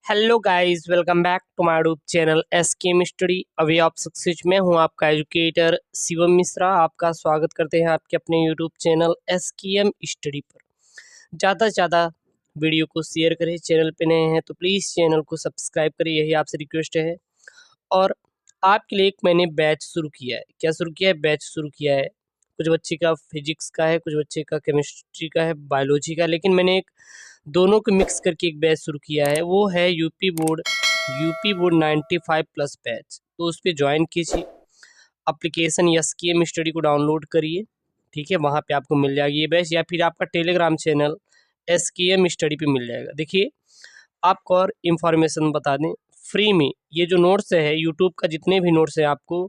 Hello guys, welcome back to my YouTube channel SKM study. अभी आप success में हूं आपका एजुकेटर शिवम मिश्रा। आपका स्वागत करते हैं आपके अपने यूट्यूब चैनल एसकेएम स्टडी पर। ज़्यादा से ज़्यादा वीडियो को शेयर करें। चैनल पे नए हैं तो प्लीज़ चैनल को सब्सक्राइब करें, यही आपसे रिक्वेस्ट है। और आपके लिए एक मैंने बैच शुरू किया है। क्या शुरू किया है? बैच शुरू किया है। कुछ बच्चे का फिजिक्स का है, कुछ बच्चे का केमिस्ट्री का है, बायोलॉजी का, लेकिन मैंने एक दोनों को मिक्स करके एक बैच शुरू किया है। वो है यूपी बोर्ड 95+ बैच। तो उस पर ज्वाइन कीजिए। एप्लीकेशन एसकेएम स्टडी को डाउनलोड करिए, ठीक है, वहाँ पे आपको मिल जाएगी ये बैच, या फिर आपका टेलीग्राम चैनल एसकेएम स्टडी पे मिल जाएगा। देखिए, आपको और इन्फॉर्मेशन बता दें, फ्री में ये जो नोट्स है यूट्यूब का, जितने भी नोट्स हैं आपको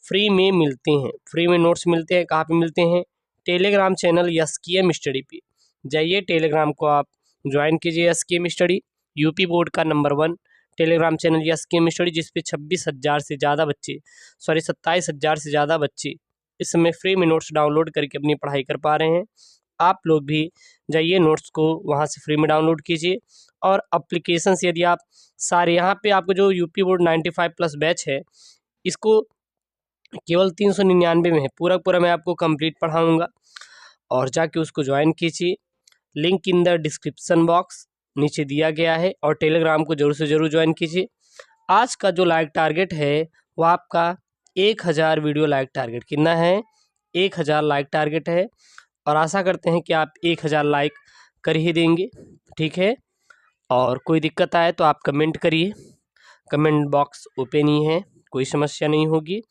फ्री में मिलते हैं। फ्री में नोट्स मिलते हैं। कहाँ पे मिलते हैं? टेलीग्राम चैनल एसकेएम स्टडी पे जाइए। टेलीग्राम को आप ज्वाइन कीजिए। एसकेएम स्टडी यूपी बोर्ड का number 1 Telegram channel SKM study, जिसपे 26,000 से ज़्यादा बच्चे, 27,000 से ज़्यादा बच्चे इस समय फ्री में नोट्स डाउनलोड करके अपनी पढ़ाई कर पा रहे हैं। आप लोग भी जाइए, नोट्स को वहाँ से फ्री में डाउनलोड कीजिए। और एप्लीकेशन से यदि आप सारे, यहाँ पे आपको जो यूपी बोर्ड 95+ बैच है, इसको केवल 399 में है। पूरा मैं आपको कंप्लीट पढ़ाऊँगा, और जाके उसको ज्वाइन कीजिए। Link in the description box नीचे दिया गया है। और टेलीग्राम को ज़रूर से ज़रूर ज्वाइन कीजिए। आज का जो लाइक टारगेट है वो आपका 1000 वीडियो लाइक टारगेट। कितना है? 1000 लाइक टारगेट है। और आशा करते हैं कि आप 1000 लाइक कर ही देंगे, ठीक है। और कोई दिक्कत आए तो आप कमेंट करिए, कमेंट बॉक्स ओपन ही है, कोई समस्या नहीं होगी।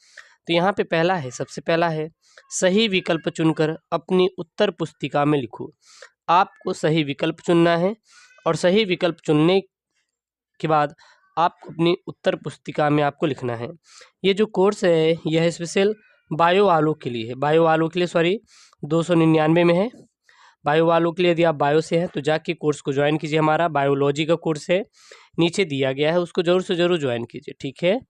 तो यहाँ पे पहला है, सबसे पहला है, सही विकल्प चुनकर अपनी उत्तर पुस्तिका में लिखो। आपको सही विकल्प चुनना है, और सही विकल्प चुनने के बाद आपको अपनी उत्तर पुस्तिका में आपको लिखना है। ये जो कोर्स है यह स्पेशल बायो वालों के लिए है। बायो वालों के लिए, सॉरी, 299 में है। बायो वालों के लिए, यदि आप बायो से हैं तो जाके कोर्स को ज्वाइन कीजिए। हमारा बायोलॉजी का कोर्स है, नीचे दिया गया है, उसको ज़रूर से ज़रूर ज्वाइन कीजिए, ठीक है।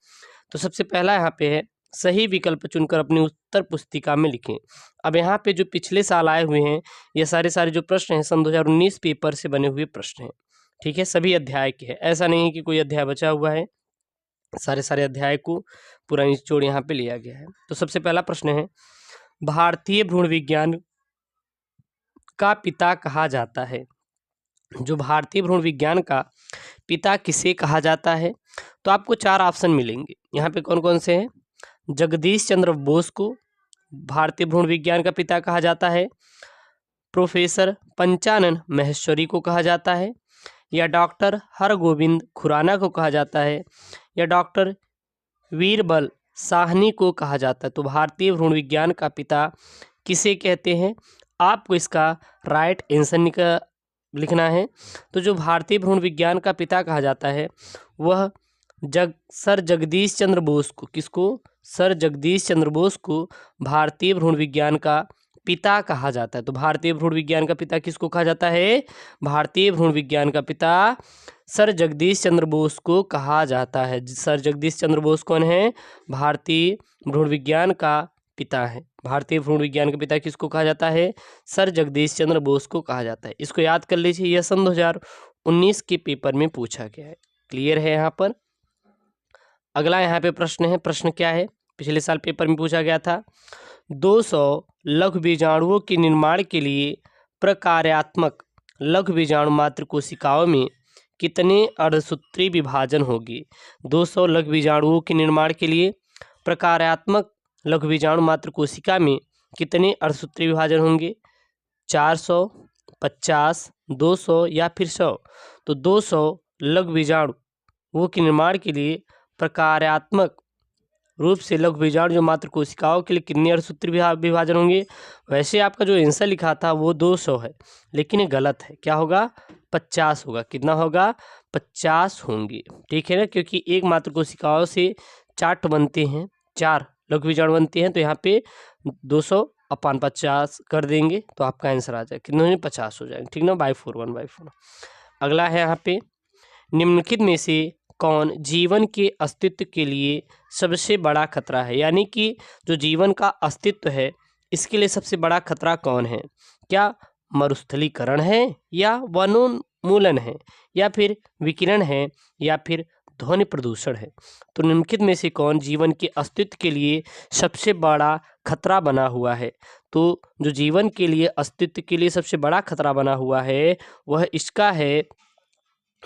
तो सबसे पहला यहाँ पे है, सही विकल्प चुनकर अपनी उत्तर पुस्तिका में लिखें। अब यहाँ पे जो पिछले साल आए हुए हैं, ये सारे जो प्रश्न हैं सन 2019 पेपर से बने हुए प्रश्न हैं, ठीक है। सभी अध्याय के हैं, ऐसा नहीं है कि कोई अध्याय बचा हुआ है। सारे अध्याय को पूरा निचोड़ यहाँ पे लिया गया है। तो सबसे पहला प्रश्न है, भारतीय भ्रूण विज्ञान का पिता कहा जाता है। जो भारतीय भ्रूण विज्ञान का पिता किसे कहा जाता है? तो आपको 4 ऑप्शन मिलेंगे। यहाँ पे कौन कौन से हैं? जगदीश चंद्र बोस को भारतीय भ्रूण विज्ञान का पिता कहा जाता है, प्रोफेसर पंचानन महेश्वरी को कहा जाता है, या डॉक्टर हरगोविंद खुराना को कहा जाता है, या डॉक्टर वीरबल साहनी को कहा जाता है। तो भारतीय भ्रूण विज्ञान का पिता किसे कहते हैं? आपको इसका राइट आंसर लिखना है। तो जो भारतीय भ्रूण विज्ञान का पिता कहा जाता है वह सर जगदीश चंद्र बोस को, किसको? सर जगदीश चंद्र बोस को भारतीय भ्रूण विज्ञान का पिता कहा जाता है। तो भारतीय भ्रूण विज्ञान का पिता किसको कहा जाता है? भारतीय भ्रूण विज्ञान का पिता सर जगदीश चंद्र बोस को कहा जाता है। सर जगदीश चंद्र बोस कौन है? भारतीय भ्रूण विज्ञान का पिता है। भारतीय भ्रूण विज्ञान का पिता किसको कहा जाता है? सर जगदीश चंद्र बोस को कहा जाता है। इसको याद कर लीजिए, यह सन 2019 के पेपर में पूछा गया है। क्लियर है यहाँ पर? अगला यहाँ पे प्रश्न है। प्रश्न क्या है? पिछले साल पेपर में पूछा गया था, 200 लघु बीजाणुओं के निर्माण के लिए प्रकार्यात्मक लघु बीजाणु मात्र कोशिकाओं में कितने अर्धसूत्री विभाजन होगी? 200 लघु बीजाणुओं के निर्माण के लिए प्रकार्यात्मक लघु बीजाणु मात्र कोशिका में कितने अर्धसूत्री विभाजन होंगे? 400, 50, 200 या फिर 100? तो 200 लघु बीजाणुओं के निर्माण के लिए प्रकार्यात्मक रूप से लघु बीजाणु जो मात्र कोशिकाओं के लिए कितने अर्धसूत्री विभाजन होंगे? वैसे आपका जो आंसर लिखा था वो 200 है, लेकिन ये गलत है। क्या होगा? 50 होगा। कितना होगा? 50 होंगे, ठीक है ना, क्योंकि एक मात्र कोशिकाओं से 4 बनते हैं, 4 लघु बीजाणु बनते हैं। तो यहाँ पे 200/50 कर देंगे तो आपका आंसर आ जाएगा। कितने? 50 हो जाएंगे, ठीक ना, /4 1/4। अगला है यहाँ पे, निम्नलिखित में से कौन जीवन के अस्तित्व के लिए सबसे बड़ा खतरा है? यानी कि जो जीवन का अस्तित्व है इसके लिए सबसे बड़ा खतरा कौन है? क्या मरुस्थलीकरण है, या वनोन्मूलन है, या फिर विकिरण है, या फिर ध्वनि प्रदूषण है। तो निम्नलिखित में से कौन जीवन के अस्तित्व के लिए सबसे बड़ा खतरा बना हुआ है? तो जो जीवन के लिए अस्तित्व के लिए सबसे बड़ा खतरा बना हुआ है वह इसका है,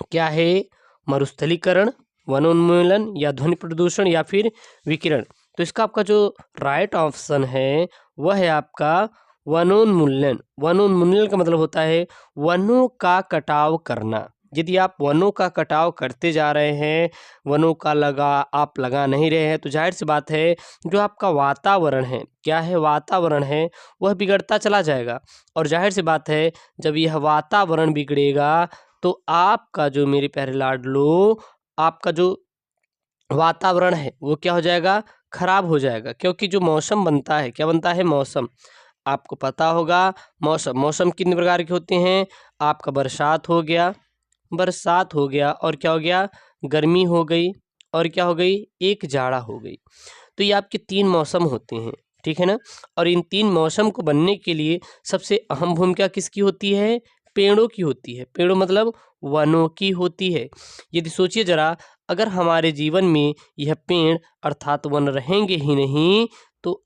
क्या है? मरुस्थलीकरण, वनोन्मूलन, या ध्वनि प्रदूषण, या फिर विकिरण। तो इसका आपका जो राइट ऑप्शन है वह है आपका वनोन्मूलन। वनोन्मूलन का मतलब होता है वनों का कटाव करना। यदि आप वनों का कटाव करते जा रहे हैं, वनों का आप लगा नहीं रहे हैं, तो जाहिर सी बात है जो आपका वातावरण है, क्या है? वातावरण है वह बिगड़ता चला जाएगा। और जाहिर सी बात है जब यह वातावरण बिगड़ेगा तो आपका जो मेरे प्यारे लाडलो, आपका जो वातावरण है वो क्या हो जाएगा? खराब हो जाएगा। क्योंकि जो मौसम बनता है, क्या बनता है? मौसम। आपको पता होगा मौसम कितने प्रकार के होते हैं? आपका बरसात हो गया, और क्या हो गया? गर्मी हो गई, और क्या हो गई? एक जाड़ा हो गई। तो ये आपके 3 मौसम होते हैं, ठीक है ना? और इन 3 मौसम को बनने के लिए सबसे अहम भूमिका किसकी होती है? पेड़ों की होती है। पेड़ों मतलब वनों की होती है। यदि सोचिए जरा, अगर हमारे जीवन में यह पेड़ अर्थात वन रहेंगे ही नहीं तो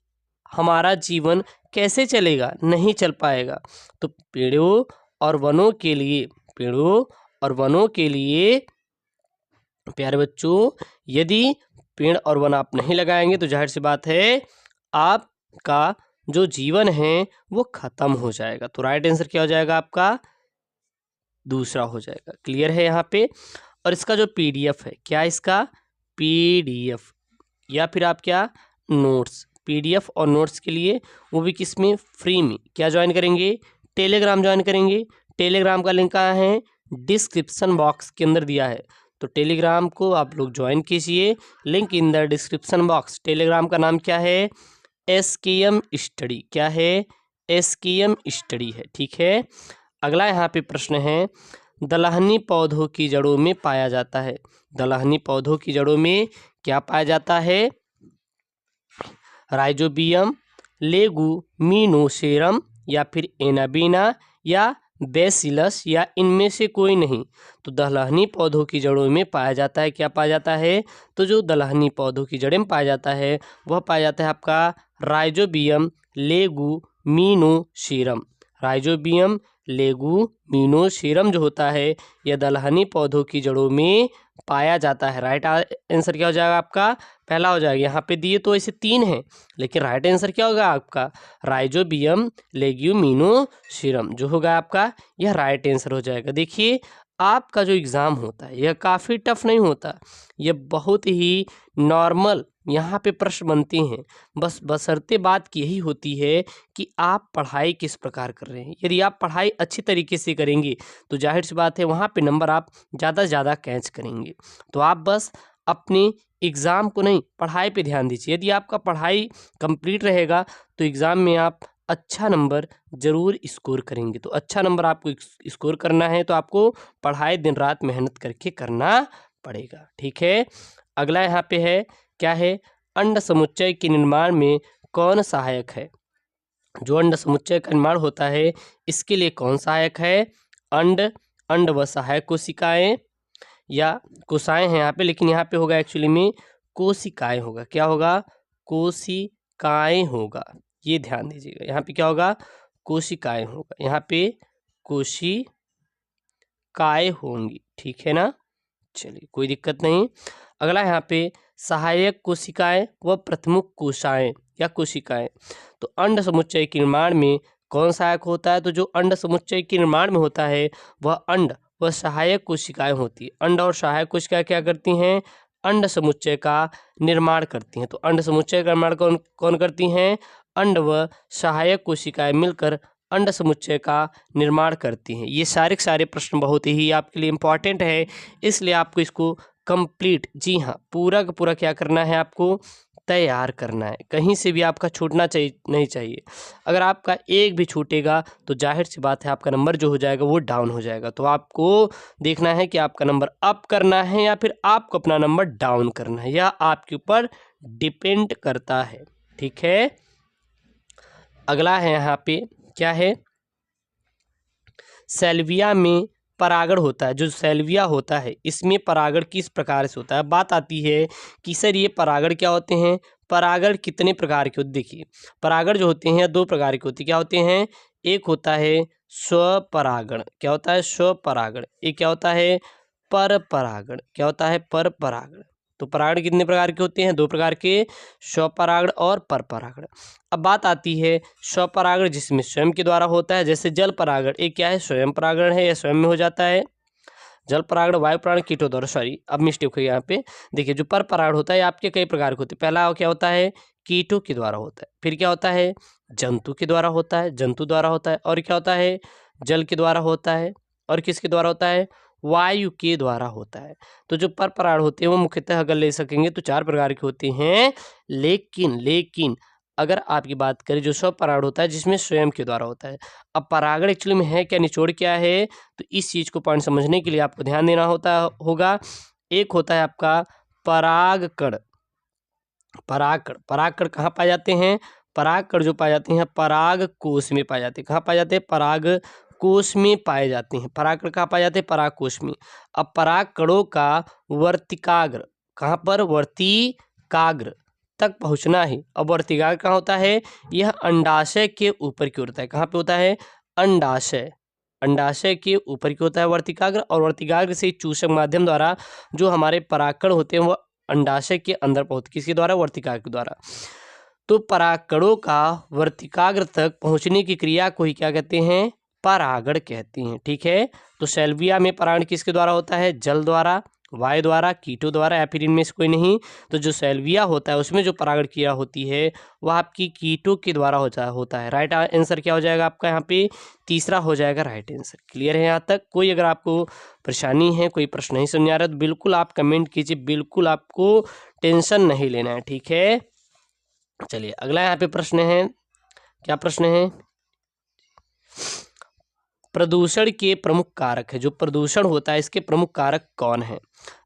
हमारा जीवन कैसे चलेगा? नहीं चल पाएगा। तो पेड़ों और वनों के लिए प्यारे बच्चों, यदि पेड़ और वन आप नहीं लगाएंगे तो जाहिर सी बात है आपका जो जीवन है वो खत्म हो जाएगा। तो राइट आंसर क्या हो जाएगा? आपका दूसरा हो जाएगा। क्लियर है यहाँ पे? और इसका जो पीडीएफ है, क्या इसका? पीडीएफ, या फिर आप क्या? नोट्स। पीडीएफ और नोट्स के लिए वो भी किस में? फ्री में। क्या ज्वाइन करेंगे? टेलीग्राम ज्वाइन करेंगे। टेलीग्राम का लिंक कहाँ है? डिस्क्रिप्शन बॉक्स के अंदर दिया है। तो टेलीग्राम को आप लोग ज्वाइन कीजिए, link in the description box. Telegram का नाम क्या है? SKM study. क्या है? SKM स्टडी है, ठीक है। अगला यहाँ पे प्रश्न है, दलहनी पौधों की जड़ों में पाया जाता है। दलहनी पौधों की जड़ों में क्या पाया जाता है? राइजोबियम, लेगुमिनोसेरम, या फिर एनाबीना, या बेसिलस, या इनमें से कोई नहीं। तो दलहनी पौधों की जड़ों में पाया जाता है, क्या पाया जाता है? तो जो दलहनी पौधों की जड़ें में पाया जाता है वह पाया जाता है आपका राइजोबियम लेगुमिनोसेरम। राइजोबियम लेगुमिनोसेरम जो होता है यह दलहनी पौधों की जड़ों में पाया जाता है। राइट आंसर क्या हो जाएगा आपका? पहला हो जाएगा। यहाँ पे दिए तो ऐसे 3 हैं, लेकिन राइट आंसर क्या होगा आपका? राइजोबियम लेग्यूमिनोसेरम जो होगा आपका, यह राइट आंसर हो जाएगा। देखिए आपका जो एग्ज़ाम होता है यह काफ़ी टफ नहीं होता, यह बहुत ही नॉर्मल यहाँ पे प्रश्न बनते हैं। बस बशर्ते बात की यही होती है कि आप पढ़ाई किस प्रकार कर रहे हैं। यदि आप पढ़ाई अच्छी तरीके से करेंगे तो जाहिर सी बात है वहाँ पे नंबर आप ज़्यादा से ज़्यादा कैच करेंगे। तो आप बस अपने एग्ज़ाम को नहीं, पढ़ाई पे ध्यान दीजिए। यदि आपका पढ़ाई कंप्लीट रहेगा तो एग्ज़ाम में आप अच्छा नंबर ज़रूर स्कोर करेंगे। तो अच्छा नंबर आपको स्कोर करना है तो आपको पढ़ाई दिन रात मेहनत करके करना पड़ेगा, ठीक है। अगला यहाँ पे है, क्या है? अंड समुच्चय के निर्माण में कौन सहायक है? जो अंड समुच्चय का निर्माण होता है इसके लिए कौन सहायक है? अंड व सहायक कोशिकाएं, या कोशिकाएं हैं यहाँ पे, लेकिन यहाँ पे होगा एक्चुअली में कोशिकाएं होगा। क्या होगा? कोशिकाएं होगा। ये ध्यान दीजिएगा, यहाँ पे क्या होगा? कोशिकाएं होगा। यहाँ पे कोशिकाएं होंगी, ठीक है ना। चलिए कोई दिक्कत नहीं। अगला यहाँ पे सहायक कोशिकाएं व प्रथमुख कोशिकाएं या कोशिकाएं। तो अंड समुच्चय के निर्माण में कौन सहायक होता है? तो जो अंड समुच्चय के निर्माण में होता है वह अंड व सहायक कोशिकाएं होती है। अंड और सहायक कोशिकाएं क्या करती हैं? अंड समुच्चय का निर्माण करती हैं। तो अंड समुच्चय का निर्माण कौन कौन करती हैं? अंड व सहायक कोशिकाएं मिलकर अंड समुच्चय का निर्माण करती हैं। ये सारे प्रश्न बहुत ही आपके लिए इम्पॉर्टेंट है, इसलिए आपको इसको कंप्लीट, जी हाँ, पूरा का पूरा क्या करना है? आपको तैयार करना है। कहीं से भी आपका छूटना नहीं चाहिए। अगर आपका एक भी छूटेगा तो जाहिर सी बात है आपका नंबर जो हो जाएगा वो डाउन हो जाएगा। तो आपको देखना है कि आपका नंबर अप करना है या फिर आपको अपना नंबर डाउन करना है, या आपके ऊपर डिपेंड करता है, ठीक है। अगला है यहाँ पे, क्या है? सैल्विया में परागण होता है, जो सैल्विया होता है इसमें परागण किस प्रकार से होता है। बात आती है कि सर ये परागण क्या होते हैं, परागण कितने प्रकार के होते। देखिए परागण जो होते हैं 2 प्रकार के होते हैं। क्या होते हैं, एक होता है स्वपरागण, क्या होता है स्वपरागण, एक क्या होता है पर परागण, क्या होता है पर परागण। तो परागण कितने प्रकार के होते हैं, 2 प्रकार के, स्वपरागण और पर परागण। अब बात आती है स्वपरागण जिसमें स्वयं के द्वारा होता है, जैसे जल परागण, एक क्या है स्वयं परागण है, या स्वयं में हो जाता है। जल परागण वायु परागण कीटों द्वारा, सॉरी अब मिस्टेक हुई यहाँ पे। देखिए जो पर परागण होता है आपके कई प्रकार के होते हैं। पहला क्या होता है, कीटों के द्वारा होता है, फिर क्या होता है जंतु के द्वारा होता है, जंतु द्वारा होता है, और क्या होता है जल के द्वारा होता है, और किसके द्वारा होता है वायु के द्वारा होता है। तो जो पर परागण होते हैं वो मुख्यतः अगर ले सकेंगे तो 4 प्रकार के होते हैं, लेकिन अगर आपकी बात करें जो स्वपरागण होता है जिसमें स्वयं के द्वारा होता है। अब परागण एक्चुअली में है क्या, निचोड़ क्या है, तो इस चीज को पॉइंट समझने के लिए आपको ध्यान देना होगा। एक होता है आपका परागकण, परागकण कहाँ पाए जाते हैं, परागकण जो पाए जाते हैं पराग कोश में पाए जाते हैं। कहाँ पाए जाते हैं, पराग कोश में पाए जाते हैं। परागकण कहाँ पाए जाते हैं, पराग कोश में। अब परागकणों का वर्तिकाग्र, कहाँ पर, वर्तिकाग्र तक पहुंचना है। अब वर्तिकाग्र कहाँ होता है, यह अंडाशय के ऊपर की ओर होता है। कहाँ पे होता है, अंडाशय, अंडाशय के ऊपर की होता है वर्तिकाग्र, और वर्तिकाग्र से चूषक माध्यम द्वारा जो हमारे परागकण होते हैं वह अंडाशय के अंदर पहुंचते, किसके द्वारा, वर्तिकाग्र के द्वारा। तो परागकणों का वर्तिकाग्र तक पहुंचने की क्रिया को ही क्या कहते हैं, परागण कहते हैं। ठीक है, तो सैल्विया में परागण किसके द्वारा होता है, जल द्वारा, वायु द्वारा, कीटों द्वारा, या फिर इनमें से कोई नहीं। तो जो सैल्विया होता है उसमें जो परागण क्रिया होती है वह आपकी कीटों के द्वारा होता है। राइट आंसर क्या हो जाएगा आपका यहाँ पे, तीसरा हो जाएगा राइट आंसर। क्लियर है यहाँ तक। कोई अगर आपको परेशानी है, कोई प्रश्न नहीं समझ आ रहा तो बिल्कुल आप कमेंट कीजिए, बिल्कुल आपको टेंशन नहीं लेना है। ठीक है, चलिए अगला यहाँ पे प्रश्न है, क्या प्रश्न है, प्रदूषण के प्रमुख कारक है। जो प्रदूषण होता है इसके प्रमुख कारक कौन है।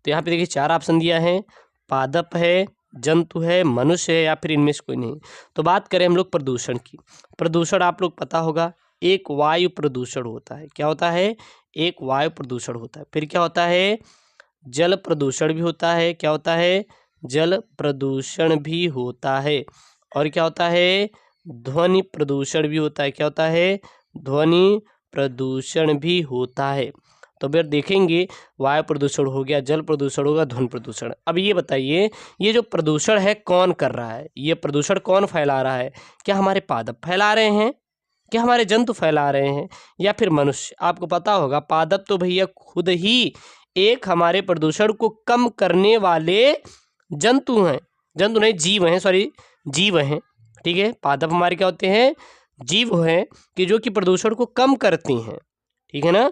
तो यहाँ पे देखिए 4 ऑप्शन दिया है, पादप है, जंतु है, मनुष्य है, या फिर इनमें से कोई नहीं। तो बात करें हम लोग प्रदूषण की। प्रदूषण आप लोग पता होगा एक वायु प्रदूषण होता है। क्या होता है, एक वायु प्रदूषण होता है। फिर क्या होता है, जल प्रदूषण भी होता है। क्या होता है, जल प्रदूषण भी होता है। और क्या होता है, ध्वनि प्रदूषण भी होता है। क्या होता है, ध्वनि प्रदूषण भी होता है। तो फिर देखेंगे वायु प्रदूषण हो गया, जल प्रदूषण होगा, ध्वनि प्रदूषण। अब ये बताइए ये जो प्रदूषण है कौन कर रहा है, ये प्रदूषण कौन फैला रहा है। क्या हमारे पादप फैला रहे हैं, क्या हमारे जंतु फैला रहे हैं, या फिर मनुष्य। आपको पता होगा पादप तो भैया खुद ही एक हमारे प्रदूषण को कम करने वाले जंतु हैं, जंतु नहीं जीव हैं, सॉरी जीव हैं। ठीक है, पादप हमारे क्या होते हैं, जीव हैं कि जो कि प्रदूषण को कम करती हैं। ठीक है ना,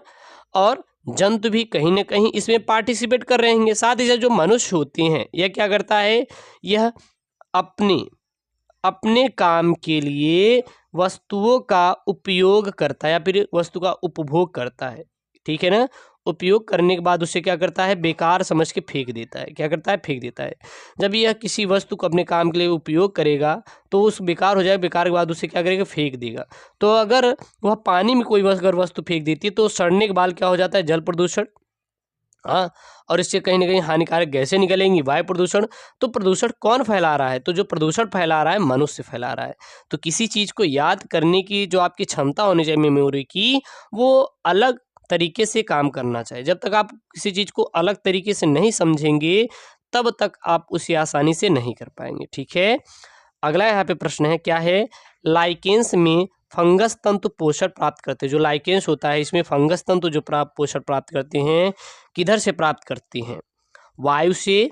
और जंतु भी कहीं ना कहीं इसमें पार्टिसिपेट कर रहे हैं। साथ ही साथ जो मनुष्य होते हैं यह क्या करता है, यह अपने काम के लिए वस्तुओं का उपयोग करता है, या फिर वस्तु का उपभोग करता है। ठीक है ना, उपयोग करने के बाद उसे क्या करता है, बेकार समझ के फेंक देता है। क्या करता है, फेंक देता है। जब यह किसी वस्तु को अपने काम के लिए उपयोग करेगा तो उस बेकार हो जाए, बेकार के बाद उसे क्या करेगा, फेंक देगा। तो अगर वह पानी में कोई अगर वस्तु फेंक देती है तो सड़ने के बाद क्या हो जाता है, जल प्रदूषण। हाँ, और इससे कहीं ना कहीं हानिकारक गैसें निकलेंगी, वायु प्रदूषण। तो प्रदूषण कौन फैला रहा है, तो जो प्रदूषण फैला रहा है मनुष्य फैला रहा है। तो किसी चीज़ को याद करने की जो आपकी क्षमता होनी चाहिए मेमोरी की, वो अलग तरीके से काम करना चाहिए। जब तक आप किसी चीज़ को अलग तरीके से नहीं समझेंगे तब तक आप उसे आसानी से नहीं कर पाएंगे। ठीक है, अगला यहाँ पे प्रश्न है, क्या है, लाइकेंस में फंगस तंतु पोषण प्राप्त करते हैं। जो लाइकेंस होता है इसमें फंगस तंतु जो पोषण प्राप्त करते हैं किधर से प्राप्त करते हैं, वायु से,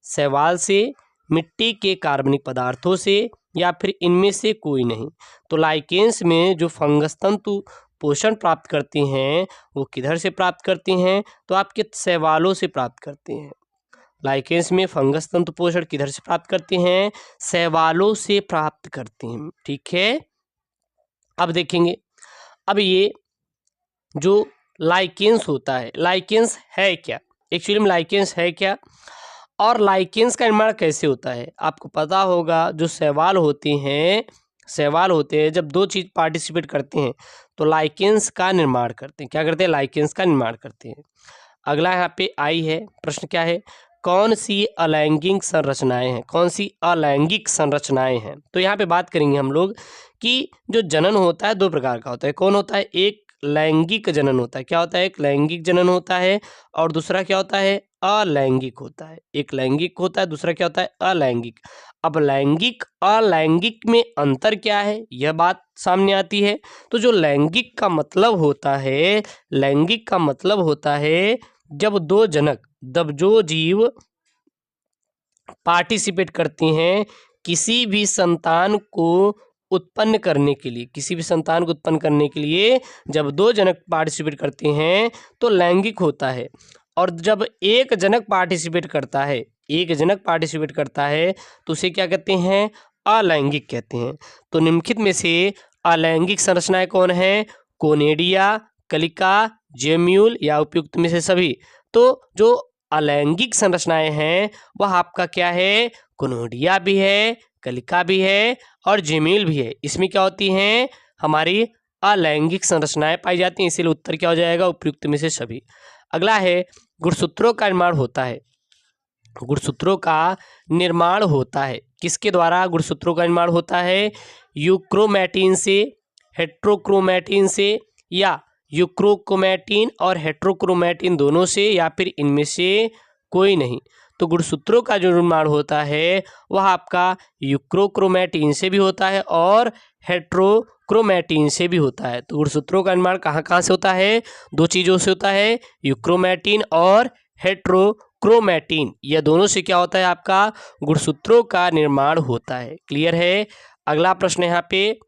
शैवाल से, मिट्टी के कार्बनिक पदार्थों से, या फिर इनमें से कोई नहीं। तो लाइकेंस में जो फंगस तंतु पोषण प्राप्त करती हैं वो किधर से प्राप्त करती हैं, तो आपके शैवालों से प्राप्त करते हैं। लाइकेंस में फंगस तंतु पोषण किधर से प्राप्त करते हैं, शैवालों से प्राप्त करते हैं। ठीक है, अब देखेंगे, अब ये जो लाइकेंस होता है, लाइकेंस है क्या, एक्चुअली में लाइकेंस है क्या, और लाइकेंस का निर्माण कैसे होता है। आपको पता होगा जो शैवाल होते हैं, शैवाल होते हैं जब 2 चीज़ पार्टिसिपेट करते हैं तो लाइकेंस का निर्माण करते हैं। क्या करते हैं? लाइकेंस का निर्माण करते हैं। अगला यहाँ पे आई है, प्रश्न क्या है? कौन सी अलैंगिक संरचनाएं हैं? कौन सी अलैंगिक संरचनाएं हैं? तो यहाँ पे बात करेंगे हम लोग कि जो जनन होता है दो प्रकार का होता है। कौन होता है? एक लैंगिक जनन होता है। क्या होता है? एक लैंगिक जनन होता है और दूसरा क्या होता है? अलैंगिक होता है। एक लैंगिक होता है, दूसरा क्या होता है? अलैंगिक। अब लैंगिक अलैंगिक में अंतर क्या है, यह बात सामने आती है। तो जो लैंगिक का मतलब होता है, लैंगिक का मतलब होता है जब दो जनक, जब जो जीव पार्टिसिपेट करती हैं किसी भी संतान को उत्पन्न करने के लिए, किसी भी संतान को उत्पन्न करने के लिए जब दो जनक पार्टिसिपेट करते हैं तो लैंगिक होता है। और जब एक जनक पार्टिसिपेट करता है, एक जनक पार्टिसिपेट करता है तो उसे क्या कहते हैं? अलैंगिक कहते हैं। तो निम्नलिखित में से अलैंगिक संरचनाएं कौन है? कोनेडिया, कलिका, जेम्यूल या उपयुक्त में से सभी। तो जो अलैंगिक संरचनाएं हैं वह आपका क्या है? कोनोडिया भी है, कलिका भी है और जेम्यूल भी है। इसमें क्या होती हैं? हमारी अलैंगिक संरचनाएं पाई जाती हैं। इसीलिए उत्तर क्या हो जाएगा? उपयुक्त में से सभी। अगला है गुणसूत्रों का निर्माण होता है। गुणसूत्रों का निर्माण होता है किसके द्वारा? गुणसूत्रों का निर्माण होता है यूक्रोमैटिन से, हेट्रोक्रोमैटिन से, या यूक्रोक्रोमैटिन और हेट्रोक्रोमैटिन दोनों से, या फिर इनमें से कोई नहीं। तो गुणसूत्रों का जो निर्माण होता है वह आपका यूक्रोक्रोमैटिन से भी होता है और हेट्रोक्रोमैटिन से भी होता है। तो गुणसूत्रों का निर्माण कहाँ कहाँ से होता है? दो चीज़ों से होता है, यूक्रोमैटिन और हेट्रोक्रोमैटिन। यह दोनों से क्या होता है? आपका गुणसूत्रों का निर्माण होता है। क्लियर है? अगला प्रश्न यहाँ पे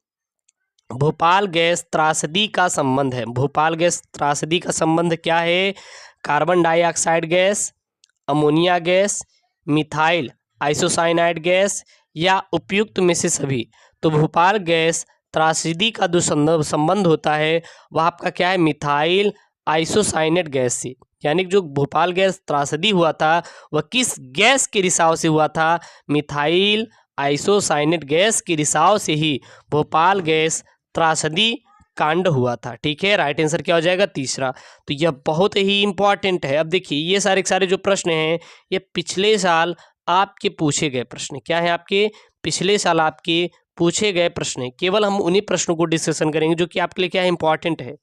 भोपाल गैस त्रासदी का संबंध है। भोपाल गैस त्रासदी का संबंध क्या है? Carbon dioxide gas, ammonia gas, methyl isocyanide gas या उपयुक्त में से सभी। तो भोपाल गैस त्रासदी का जो संबंध होता है वह आपका क्या है? मिथाइल आइसोसाइनेट गैस से। यानी जो भोपाल गैस त्रासदी हुआ था वह किस गैस के रिसाव से हुआ था? मिथाइल आइसोसाइनेट गैस के रिसाव से ही भोपाल गैस त्रासदी कांड हुआ था। ठीक है, राइट आंसर क्या हो जाएगा? तीसरा। तो यह बहुत ही इंपॉर्टेंट है। अब देखिए ये सारे जो प्रश्न हैं ये पिछले साल आपके पूछे गए प्रश्न। क्या है? आपके पिछले साल आपके पूछे गए प्रश्न। केवल हम उन्हीं प्रश्नों को डिस्कशन करेंगे जो कि आपके लिए क्या है? इंपॉर्टेंट है।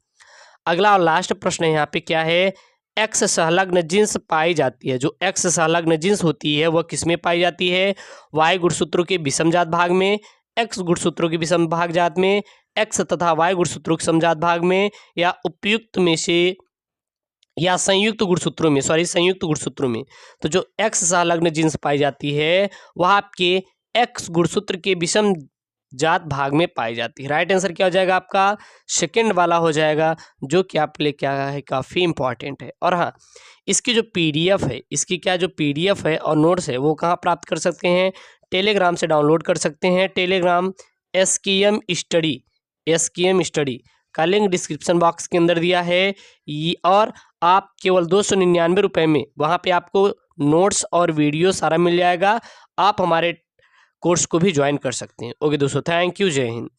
अगला और लास्ट प्रश्न है यहाँ पे क्या है? एक्स संलग्न जिन्स पाई जाती है। जो एक्स संलग्न जिन्स होती है वह किसमें पाई जाती है? वाई गुणसूत्रों के विषमजात भाग में, एक्स गुणसूत्रों के विषम भाग जात में, एक्स तथा वाई गुणसूत्रों के समजात भाग में, या उपयुक्त में से, या संयुक्त गुणसूत्रों में, संयुक्त गुणसूत्रों में। तो जो एक्स संलग्न जिन्स पाई जाती है वह आपके एक्स गुणसूत्र के विषम जात भाग में पाई जाती है। राइट आंसर क्या हो जाएगा? आपका सेकंड वाला हो जाएगा, जो कि आपके लिए क्या है? काफ़ी इंपॉर्टेंट है। और हाँ, इसकी जो पीडीएफ है, इसकी क्या जो पीडीएफ है और नोट्स है वो कहाँ प्राप्त कर सकते हैं? टेलीग्राम से डाउनलोड कर सकते हैं। टेलीग्राम एसकेएम स्टडी का लिंक डिस्क्रिप्शन बॉक्स के अंदर दिया है। और आप केवल 299 रुपये में वहाँ पे आपको नोट्स और वीडियो सारा मिल जाएगा। आप हमारे कोर्स को भी ज्वाइन कर सकते हैं। ओके दोस्तों, थैंक यू, जय हिंद।